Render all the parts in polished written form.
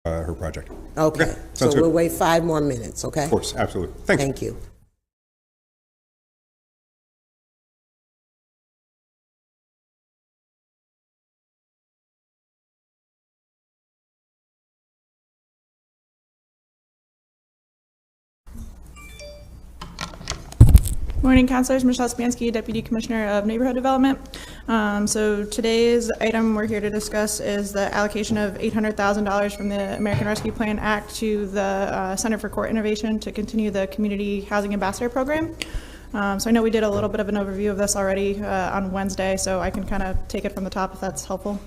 her project. Okay, so sounds good. we'll wait 5 more minutes, okay? Of course, absolutely. Thank you. Thank you. Morning, Councilors. Michelle Spansky, Deputy Commissioner of Neighborhood Development. So today's item we're here to discuss is the allocation of $800,000 from the American Rescue Plan Act to the Center for Court Innovation to continue the Community Housing Ambassador Program. So I know we did a little bit of an overview of this already on Wednesday, so I can kind of take it from the top if that's helpful.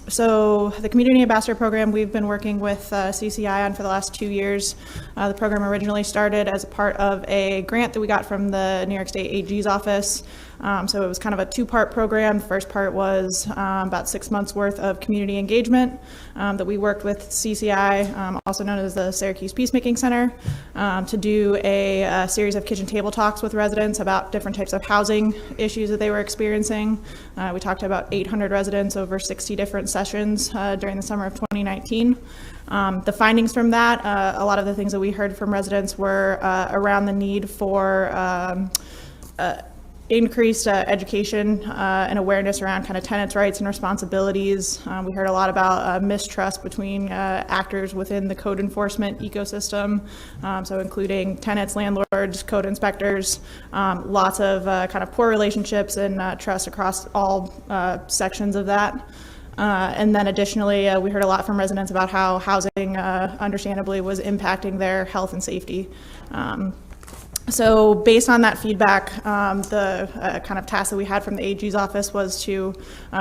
So the Community Ambassador Program we've been working with CCI on for the last 2 years. The program originally started as a part of a grant that we got from the New York State AG's office. So it was kind of a 2-part program. The first part was about 6 months worth of community engagement that we worked with CCI, also known as the Syracuse Peacemaking Center, to do a series of kitchen table talks with residents about different types of housing issues that they were experiencing. We talked to about 800 residents over 60 different sessions during the summer of 2019. The findings from that, a lot of the things that we heard from residents were around the need for increased education and awareness around kind of tenants' rights and responsibilities. We heard a lot about mistrust between actors within the code enforcement ecosystem, so including tenants, landlords, code inspectors, lots of kind of poor relationships and trust across all sections of that. And then additionally, we heard a lot from residents about how housing, understandably, was impacting their health and safety. So based on that feedback, the kind of task that we had from the AG's office was to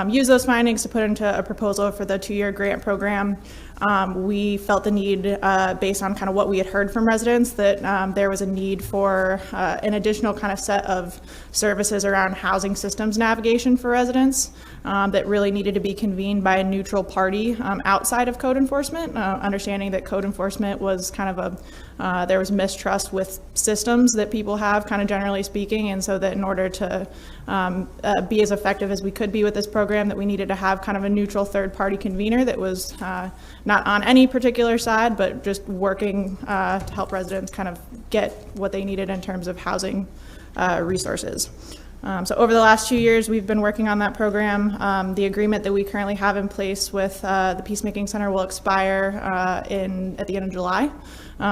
use those findings to put into a proposal for the 2-year grant program. We felt the need, based on kind of what we had heard from residents, that there was a need for an additional kind of set of services around housing systems navigation for residents that really needed to be convened by a neutral party outside of code enforcement, understanding that code enforcement was kind of there was mistrust with systems that people have, kind of generally speaking, and so that in order to be as effective as we could be with this program, that we needed to have kind of a neutral third-party convener that was not on any particular side, but just working to help residents kind of get what they needed in terms of housing resources. So over the last 2 years, we've been working on that program. The agreement that we currently have in place with the Peacemaking Center will expire at the end of July.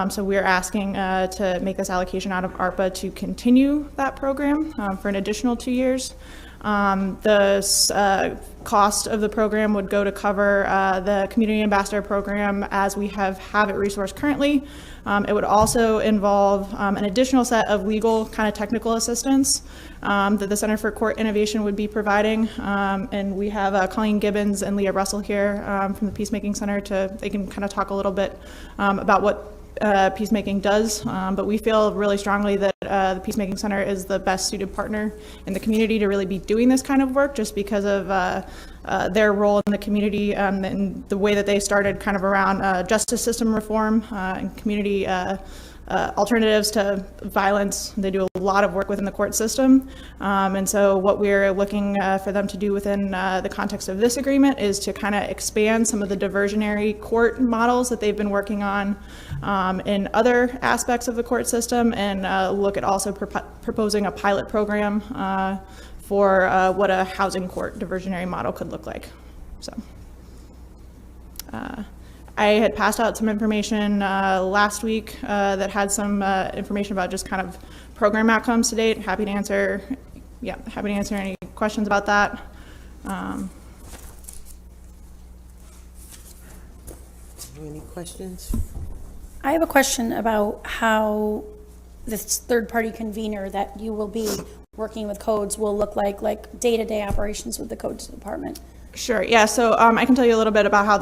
So we're asking to make this allocation out of ARPA to continue that program for an additional 2 years. The cost of the program would go to cover the Community Ambassador Program as we have it resourced currently. It would also involve an additional set of legal kind of technical assistance that the Center for Court Innovation would be providing. And we have Colleen Gibbons and Leah Russell here from the Peacemaking Center they can kind of talk a little bit about what peacemaking does, but we feel really strongly that the Peacemaking Center is the best suited partner in the community to really be doing this kind of work, just because of their role in the community and the way that they started kind of around justice system reform and community alternatives to violence. They do a lot of work within the court system. And so what we're looking for them to do within the context of this agreement is to kind of expand some of the diversionary court models that they've been working on in other aspects of the court system, and look at also proposing a pilot program for what a housing court diversionary model could look like. So. I had passed out some information last week that had some information about just kind of program outcomes to date. Happy to answer any questions about that. Any questions? I have a question about how this third-party convener that you will be working with codes will look like day-to-day operations with the codes department. Sure, yeah, so I can tell you a little bit about how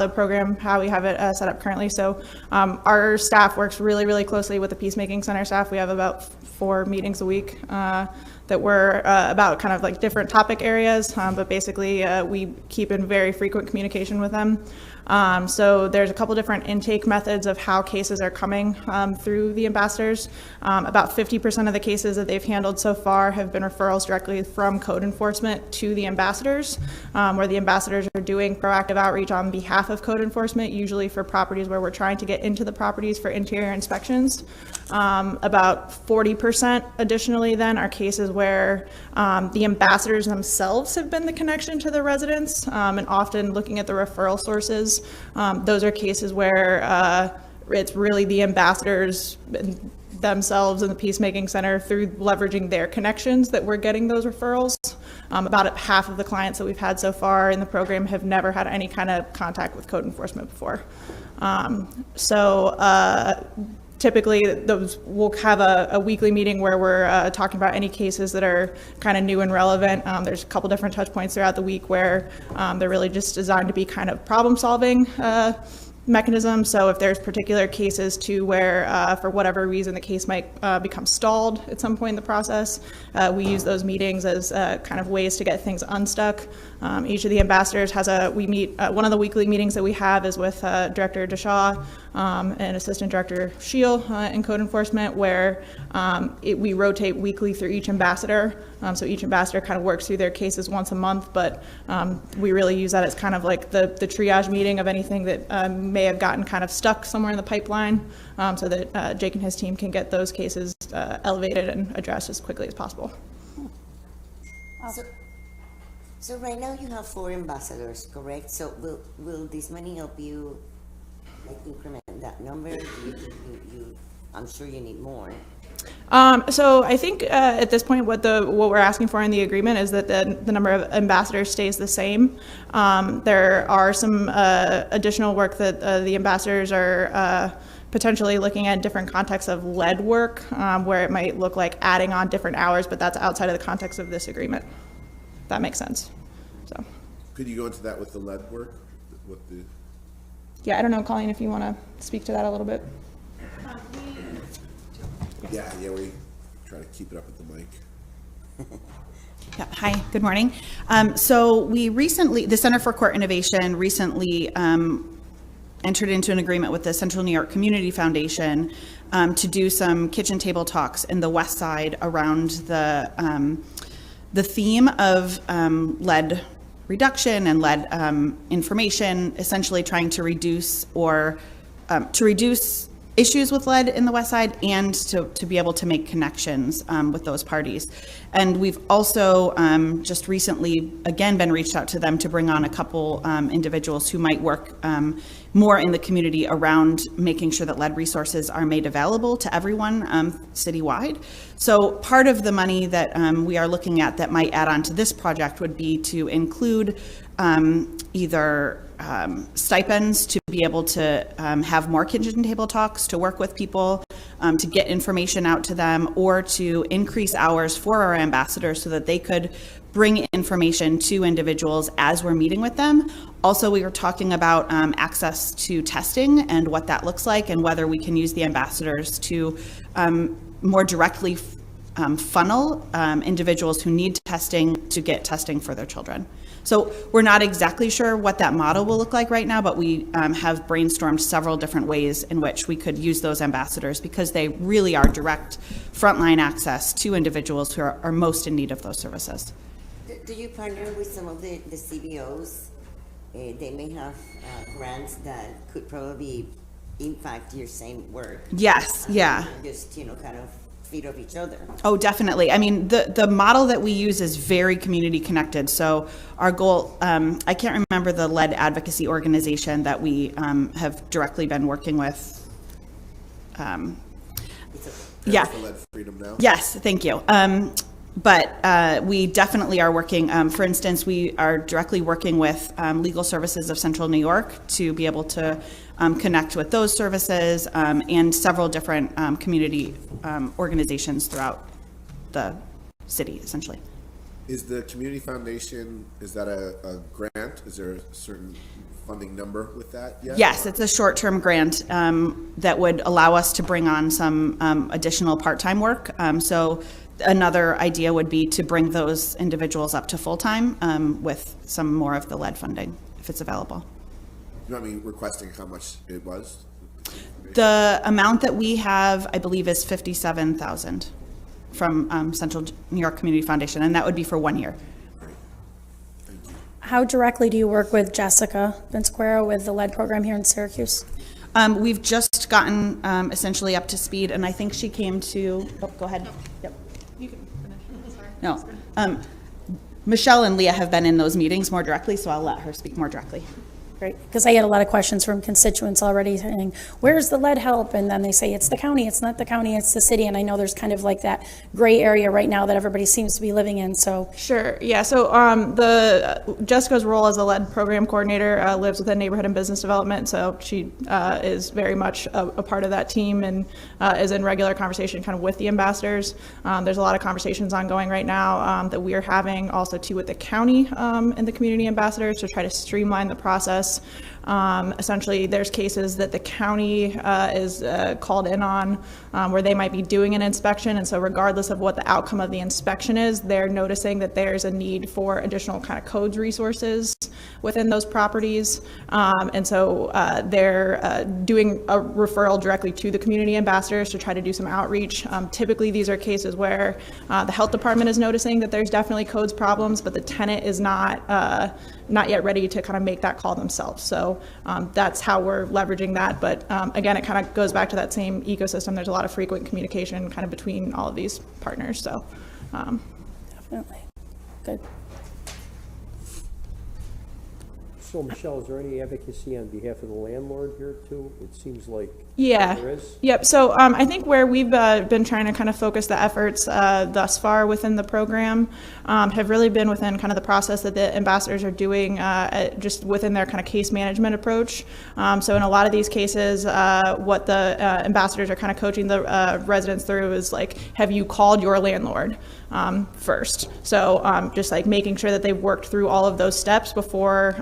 we have it set up currently. So our staff works really, really closely with the Peacemaking Center staff. We have about 4 meetings a week. that were about kind of like different topic areas, but basically we keep in very frequent communication with them. So there's a couple different intake methods of how cases are coming through the ambassadors. About 50% of the cases that they've handled so far have been referrals directly from code enforcement to the ambassadors, where the ambassadors are doing proactive outreach on behalf of code enforcement, usually for properties where we're trying to get into the properties for interior inspections. About 40% additionally then are cases where the ambassadors themselves have been the connection to the residents, and often looking at the referral sources. Those are cases where it's really the ambassadors themselves and the Peacemaking Center through leveraging their connections that we're getting those referrals. About half of the clients that we've had so far in the program have never had any kind of contact with code enforcement before. Typically, we'll have a weekly meeting where we're talking about any cases that are kind of new and relevant. There's a couple different touch points throughout the week where they're really just designed to be kind of problem-solving mechanism. So if there's particular cases too where for whatever reason the case might become stalled at some point in the process, we use those meetings as kind of ways to get things unstuck. Each of the ambassadors has one of the weekly meetings that we have is with Director DeShaw and Assistant Director Scheel in code enforcement, where we rotate weekly through each ambassador. So each ambassador kind of works through their cases once a month, but we really use that as kind of like the triage meeting of anything that may have gotten kind of stuck somewhere in the pipeline, so that Jake and his team can get those cases elevated and addressed as quickly as possible. So right now you have 4 ambassadors, correct? So will this money help you like increment that number? I'm sure you need more. So I think at this point what we're asking for in the agreement is that the number of ambassadors stays the same. There are some additional work that the ambassadors are potentially looking at different contexts of lead work, where it might look like adding on different hours, but that's outside of the context of this agreement. If that makes sense. So. Could you go into that with the lead work? Yeah, I don't know, Colleen, if you want to speak to that a little bit. Yeah, we try to keep it up at the mic. Yeah, hi, good morning. So we recently, the Center for Court Innovation recently entered into an agreement with the Central New York Community Foundation to do some kitchen table talks in the West Side around the theme of lead reduction and lead information, essentially trying to reduce issues with lead in the West Side and to be able to make connections with those parties. And we've also just recently, again, been reached out to them to bring on a couple individuals who might work more in the community around making sure that lead resources are made available to everyone citywide. So part of the money that we are looking at that might add on to this project would be to include either stipends to be able to have more kitchen table talks, to work with people, to get information out to them, or to increase hours for our ambassadors so that they could bring information to individuals as we're meeting with them. Also, we were talking about access to testing and what that looks like, and whether we can use the ambassadors to more directly funnel individuals who need testing to get testing for their children. So we're not exactly sure what that model will look like right now, but we have brainstormed several different ways in which we could use those ambassadors, because they really are direct frontline access to individuals who are most in need of those services. Do you partner with some of the CBOs? They may have grants that could probably impact your same work. Yes, yeah. Just, kind of feed off each other. Oh, definitely. I mean, the model that we use is very community connected. So our goal, I can't remember the lead advocacy organization that we have directly been working with. Yeah. For lead freedom now. Yes, thank you. But we definitely are working, for instance, we are directly working with Legal Services of Central New York to be able to connect with those services and several different community organizations throughout the city, essentially. Is the Community Foundation, is that a grant? Is there a certain funding number with that yet? Yes, it's a short-term grant that would allow us to bring on some additional part-time work. So another idea would be to bring those individuals up to full-time with some more of the lead funding, if it's available. You want me requesting how much it was? The amount that we have, I believe, is $57,000 from Central New York Community Foundation, and that would be for 1 year. How directly do you work with Jessica Vinsquero with the lead program here in Syracuse? We've just gotten essentially up to speed, and I think she came to, oh, go ahead. Yep. You can finish. Sorry. No. Michelle and Leah have been in those meetings more directly, so I'll let her speak more directly. Great, because I get a lot of questions from constituents already saying, where's the lead help? And then they say, it's the county, it's not the county, it's the city. And I know there's kind of like that gray area right now that everybody seems to be living in, so. Sure. Yeah. So Jessica's role as a lead program coordinator lives within neighborhood and business development. So she is very much a part of that team and is in regular conversation kind of with the ambassadors. There's a lot of conversations ongoing right now that we are having also too with the county and the community ambassadors to try to streamline the process. Essentially, there's cases that the county is called in on where they might be doing an inspection, and so regardless of what the outcome of the inspection is, they're noticing that there's a need for additional kind of codes resources within those properties, and so they're doing a referral directly to the community ambassadors to try to do some outreach. Typically, these are cases where the health department is noticing that there's definitely codes problems, but the tenant is not yet ready to kind of make that call themselves. So that's how we're leveraging that. But again, it kind of goes back to that same ecosystem. There's a lot of frequent communication kind of between all of these partners. So Definitely. Good. So, Michelle, is there any advocacy on behalf of the landlord here too? It seems like yeah. there is. Yep. So I think where we've been trying to kind of focus the efforts thus far within the program have really been within kind of the process that the ambassadors are doing just within their kind of case management approach. So in a lot of these cases, what the ambassadors are kind of coaching the residents through is like, have you called your landlord first? So just like making sure that they've worked through all of those steps before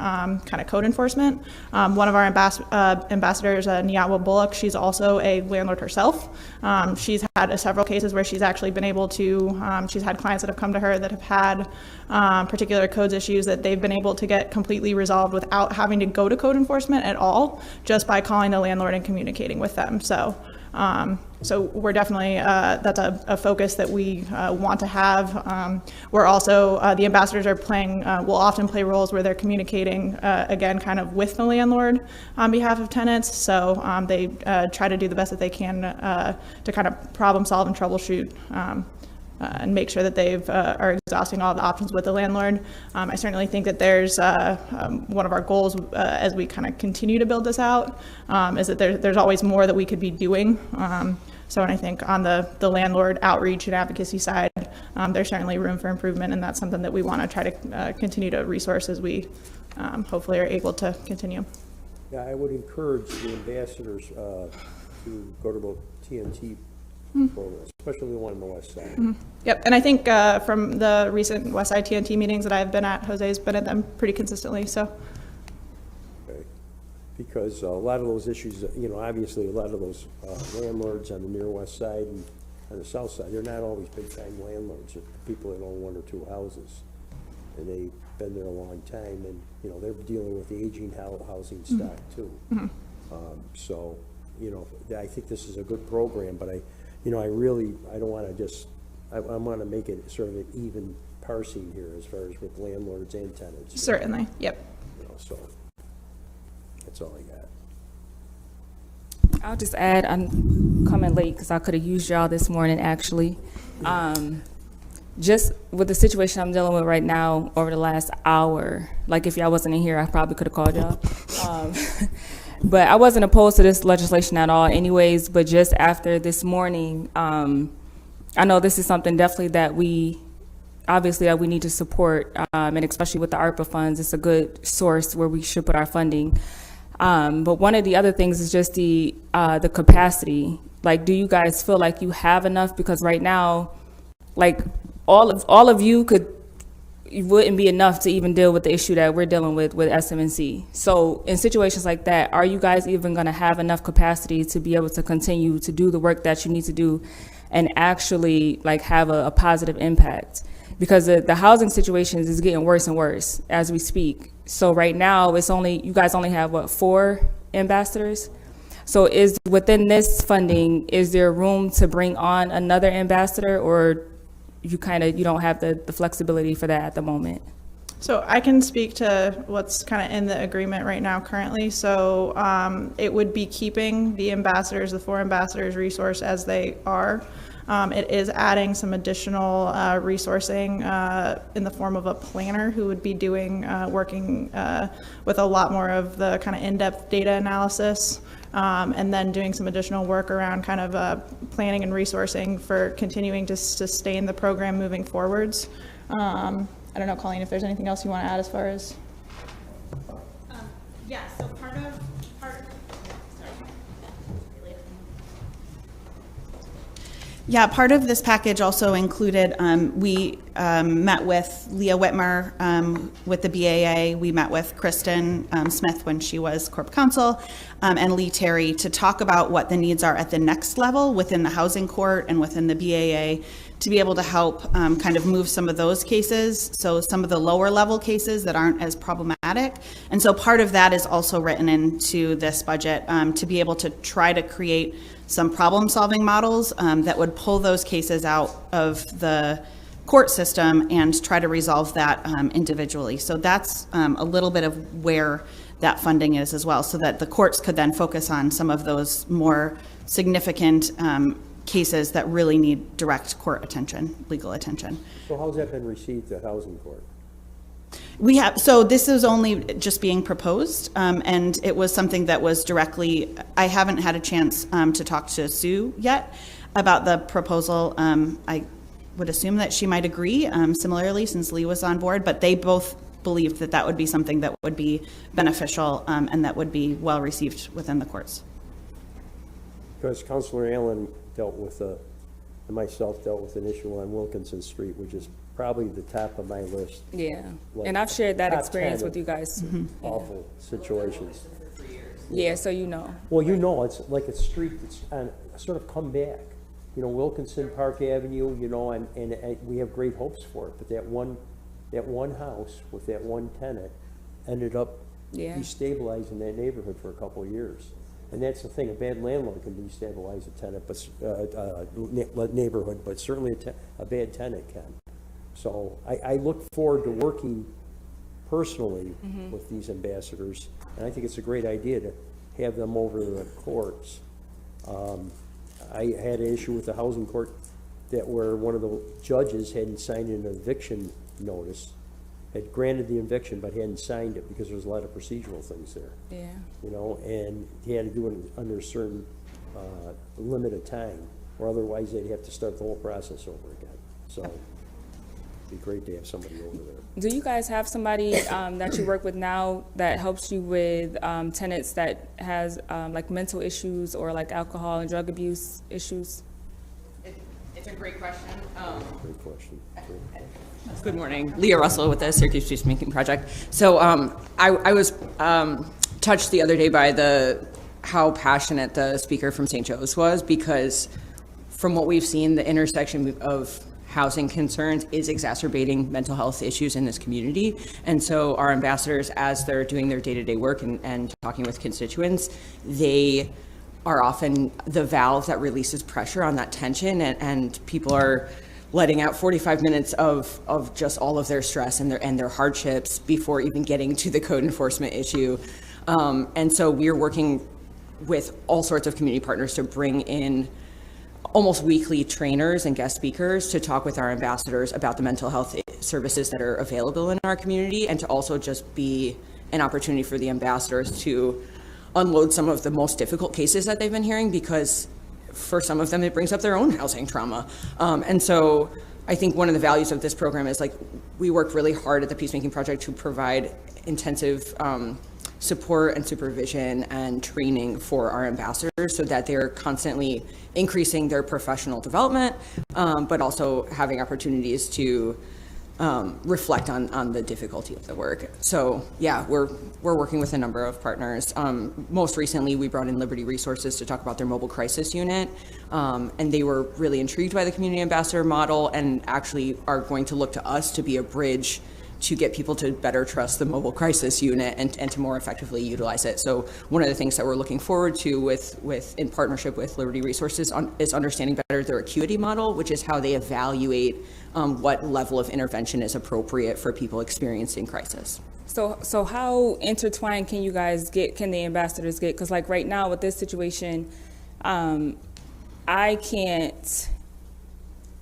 kind of code enforcement. One of our ambassadors, Nyawa Bullock, she's also a landlord herself. She's had several cases where she's actually been able to, she's had clients that have come to her that have had particular codes issues that they've been able to get completely resolved without having to go to code enforcement at all, just by calling the landlord and communicating with them. So so we're definitely, that's a focus that we want to have. We're also, the ambassadors are playing, will often play roles where they're communicating, again, kind of with the landlord on behalf of tenants. So they try to do the best that they can to kind of problem solve and troubleshoot and make sure that they've are exhausting all the options with the landlord. I certainly think that there's one of our goals as we kind of continue to build this out is that there's always more that we could be doing. So and I think on the landlord outreach and advocacy side, there's certainly room for improvement, and that's something that we want to try to continue to resource as we hopefully are able to continue. Yeah, I would encourage the ambassadors to go to the TNT program, especially the one on the west side. Yep, and I think from the recent West Side TNT meetings that I've been at, Jose's been at them pretty consistently, so. Okay. Because a lot of those issues, you know, obviously a lot of those landlords on the near west side and on the south side, they're not always big-time landlords. They're people that own one or two houses, and they've been there a long time, and, you know, they're dealing with the aging housing stock, too. So, you know, I think this is a good program, but I don't want to just, I want to make it sort of an even parsing here as far as with landlords and tenants. Certainly, yep. You know, so that's all I got. I'll just add, I'm coming late because I could have used y'all this morning, actually. Just with the situation I'm dealing with right now over the last hour, like if y'all wasn't in here, I probably could have called y'all. But I wasn't opposed to this legislation at all anyways, but just after this morning, I know this is something definitely that we need to support, and especially with the ARPA funds, it's a good source where we should put our funding. But one of the other things is just the capacity. Like, do you guys feel like you have enough? Because right now, like all of you wouldn't be enough to even deal with the issue that we're dealing with SM&C. So in situations like that, are you guys even going to have enough capacity to be able to continue to do the work that you need to do and actually like have a positive impact, because the housing situations is getting worse and worse as we speak. So right now you guys only have what, 4 ambassadors? So is within this funding, is there room to bring on another ambassador, or you don't have the flexibility for that at the moment? So I can speak to what's kind of in the agreement right now currently. So it would be keeping the ambassadors, the 4 ambassadors resource as they are. It is adding some additional resourcing in the form of a planner who would be doing, working with a lot more of the kind of in-depth data analysis, and then doing some additional work around kind of planning and resourcing for continuing to sustain the program moving forwards. I don't know, Colleen, if there's anything else you want to add as far as? Yeah, so part of Yeah, part of this package also included, we met with Leah Whitmer with the BAA. We met with Kristen Smith when she was Corp Counsel, and Lee Terry to talk about what the needs are at the next level within the housing court and within the BAA to be able to help kind of move some of those cases, so some of the lower level cases that aren't as problematic. And so part of that is also written into this budget to be able to try to create some problem-solving models that would pull those cases out of the court system and try to resolve that individually. So that's a little bit of where that funding is as well, so that the courts could then focus on some of those more significant cases that really need direct court attention, legal attention. So how's that been received at Housing Court? We have, so this is only just being proposed, and it was something that was directly, I haven't had a chance to talk to Sue yet about the proposal. I would assume that she might agree similarly, since Lee was on board, but they both believed that that would be something that would be beneficial and that would be well received within the courts. Because Councilor Allen dealt with, and myself dealt with an issue on Wilkinson Street, which is probably the top of my list. Yeah, Like, and I've shared that top experience 10 with you guys. Awful situations. Yeah, so you know. Well, you know, it's like a street that's on, sort of come back. You know, Wilkinson Park Avenue, you know, and we have great hopes for it, but that one house with that one tenant ended up Yeah. destabilizing that neighborhood for a couple of years. And that's the thing, a bad landlord can destabilize a tenant, but neighborhood, but certainly a bad tenant can. So I look forward to working personally with these ambassadors, and I think it's a great idea to have them over the courts. I had an issue with the housing court where one of the judges hadn't signed an eviction notice, had granted the eviction but hadn't signed it because there was a lot of procedural things there. Yeah. You know, and he had to do it under a certain limit of time, or otherwise they'd have to start the whole process over again. So it'd be great to have somebody over there. Do you guys have somebody that you work with now that helps you with tenants that has like mental issues or like alcohol and drug abuse issues? It's a great question. Great question. Good morning. Leah Russell with the Syracuse Peacemaking Project. So I was touched the other day by how passionate the speaker from St. Joe's was, because from what we've seen, the intersection of housing concerns is exacerbating mental health issues in this community. And so our ambassadors, as they're doing their day-to-day work and talking with constituents, they are often the valve that releases pressure on that tension, and people are letting out 45 minutes of just all of their stress and their hardships before even getting to the code enforcement issue. And so we're working with all sorts of community partners to bring in almost weekly trainers and guest speakers to talk with our ambassadors about the mental health services that are available in our community, and to also just be an opportunity for the ambassadors to unload some of the most difficult cases that they've been hearing, because for some of them it brings up their own housing trauma. And so I think one of the values of this program is, like, we work really hard at the Peacemaking Project to provide intensive support and supervision and training for our ambassadors, so that they're constantly increasing their professional development, but also having opportunities to reflect on the difficulty of the work. So yeah, we're working with a number of partners. Most recently, we brought in Liberty Resources to talk about their mobile crisis unit, and they were really intrigued by the community ambassador model and actually are going to look to us to be a bridge to get people to better trust the mobile crisis unit and to more effectively utilize it. So one of the things that we're looking forward to with in partnership with Liberty Resources is understanding better their acuity model, which is how they evaluate what level of intervention is appropriate for people experiencing crisis. So how intertwined can you guys get, can the ambassadors get? Because like right now with this situation, I can't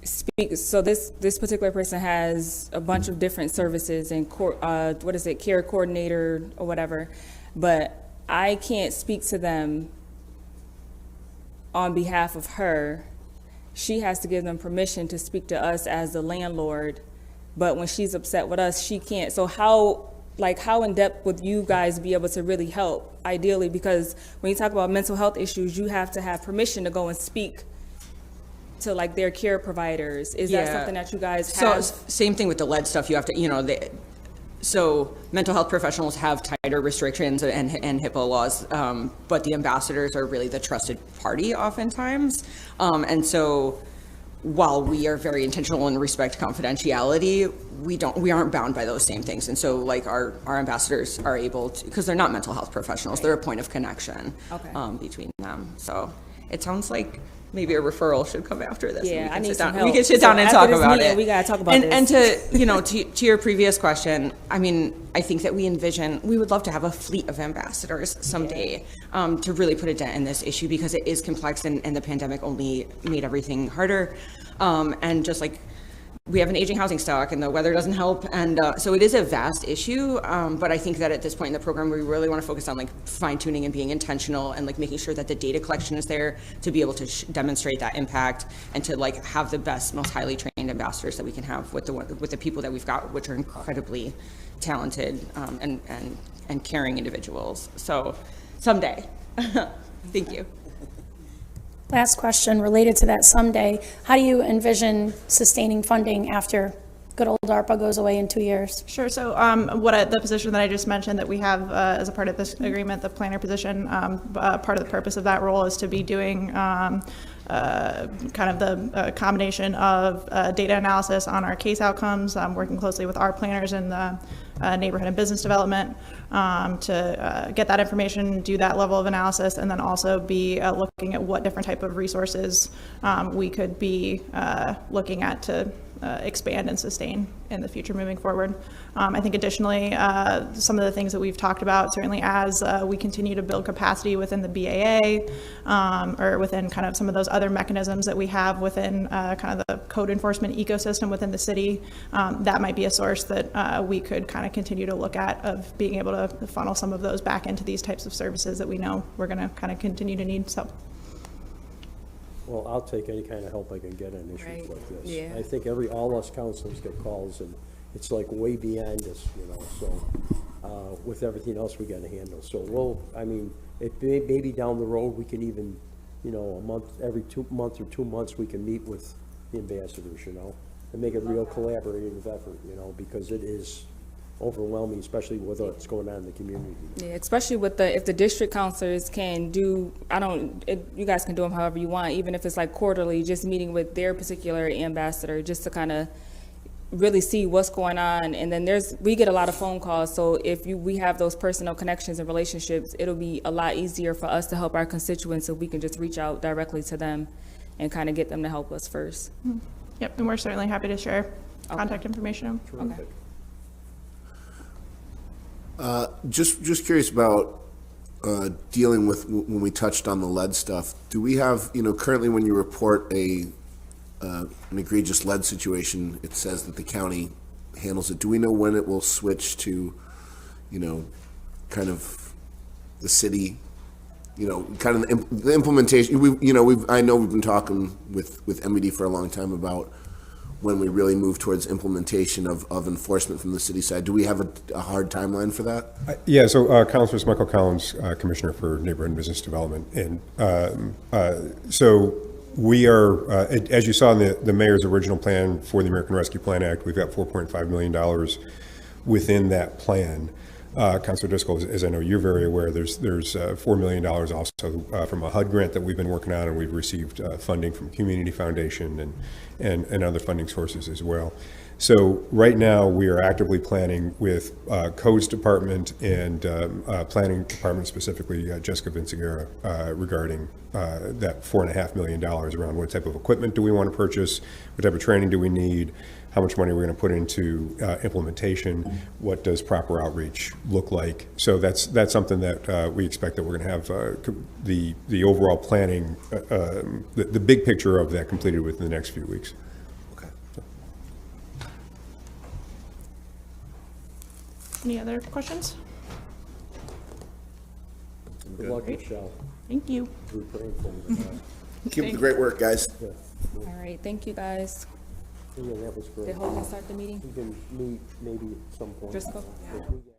speak. So this particular person has a bunch of different services and care coordinator or whatever, but I can't speak to them on behalf of her. She has to give them permission to speak to us as the landlord, but when she's upset with us, she can't. So how in depth would you guys be able to really help, ideally? Because when you talk about mental health issues, you have to have permission to go and speak to like their care providers. Is that something that you guys have? So same thing with the lead stuff. You have to, so mental health professionals have tighter restrictions and HIPAA laws, but the ambassadors are really the trusted party oftentimes. And so while we are very intentional and respect confidentiality, we aren't bound by those same things. And so like our ambassadors are able to, because they're not mental health professionals, they're a point of connection between them. So it sounds like maybe a referral should come after this. Yeah, I need some We help. can sit down and talk about it. We gotta talk about this. And to your previous question, I mean, I think that we would love to have a fleet of ambassadors someday to really put a dent in this issue, because it is complex and the pandemic only made everything harder. And just like we have an aging housing stock and the weather doesn't help. And so it is a vast issue. But I think that at this point in the program, we really want to focus on like fine tuning and being intentional and like making sure that the data collection is there to be able to demonstrate that impact and to like have the best, most highly trained ambassadors that we can have with the people that we've got, which are incredibly talented and caring individuals. So someday, thank you. Last question related to that someday. How do you envision sustaining funding after good old ARPA goes away in 2 years? Sure. So the position that I just mentioned that we have as a part of this agreement, the planner position, part of the purpose of that role is to be doing kind of the combination of data analysis on our case outcomes, working closely with our planners in the neighborhood and business development to get that information, do that level of analysis, and then also be looking at what different type of resources we could be looking at to expand and sustain in the future moving forward. I think additionally, some of the things that we've talked about, certainly as we continue to build capacity within the BAA or within kind of some of those other mechanisms that we have within kind of the code enforcement ecosystem within the city, that might be a source that we could kind of continue to look at of being able to funnel some of those back into these types of services that we know we're going to kind of continue to need. So. Well, I'll take any kind of help I can get on issues like this. Yeah. I think all us counselors get calls, and it's like way beyond us, so with everything else we got to handle. So maybe down the road we can even, a month, every 2 months or 2 months we can meet with the ambassadors, and make a real collaborative effort, because it is overwhelming, especially with what's going on in the community. Yeah, especially with if the district counselors can do, you guys can do them however you want, even if it's like quarterly, just meeting with their particular ambassador, just to kind of really see what's going on. And then we get a lot of phone calls, so if we have those personal connections and relationships, it'll be a lot easier for us to help our constituents if we can just reach out directly to them and kind of get them to help us first. Mm-hmm. Yep, and we're certainly happy to share contact information. Terrific. Just curious about dealing with when we touched on the lead stuff. Do we have, currently when you report an egregious lead situation, it says that the county handles it. Do we know when it will switch to, kind of the city, kind of the implementation? I know we've been talking with MBD for a long time about when we really move towards implementation of enforcement from the city side. Do we have a hard timeline for that? Yeah, so Councilor Michael Collins, Commissioner for Neighborhood and Business Development. And so we are, as you saw in the mayor's original plan for the American Rescue Plan Act, we've got $4.5 million within that plan. Councilor Driscoll, as I know you're very aware, there's $4 million also from a HUD grant that we've been working on, and we've received funding from Community Foundation and other funding sources as well. So right now, we are actively planning with Codes Department and Planning Department, specifically Jessica Vinciguerra, regarding that $4.5 million around what type of equipment do we want to purchase, what type of training do we need, how much money we're going to put into implementation, what does proper outreach look like. So that's something that we expect that we're going to have the overall planning, the big picture of that completed within the next few weeks. Any other questions? Good luck, Michelle. Thank you. We're praying for you. Keep up the great work, guys. All right, thank you, guys. Yeah, that was great. Did Hogan start the meeting? We can meet maybe at some point. Driscoll? If we get-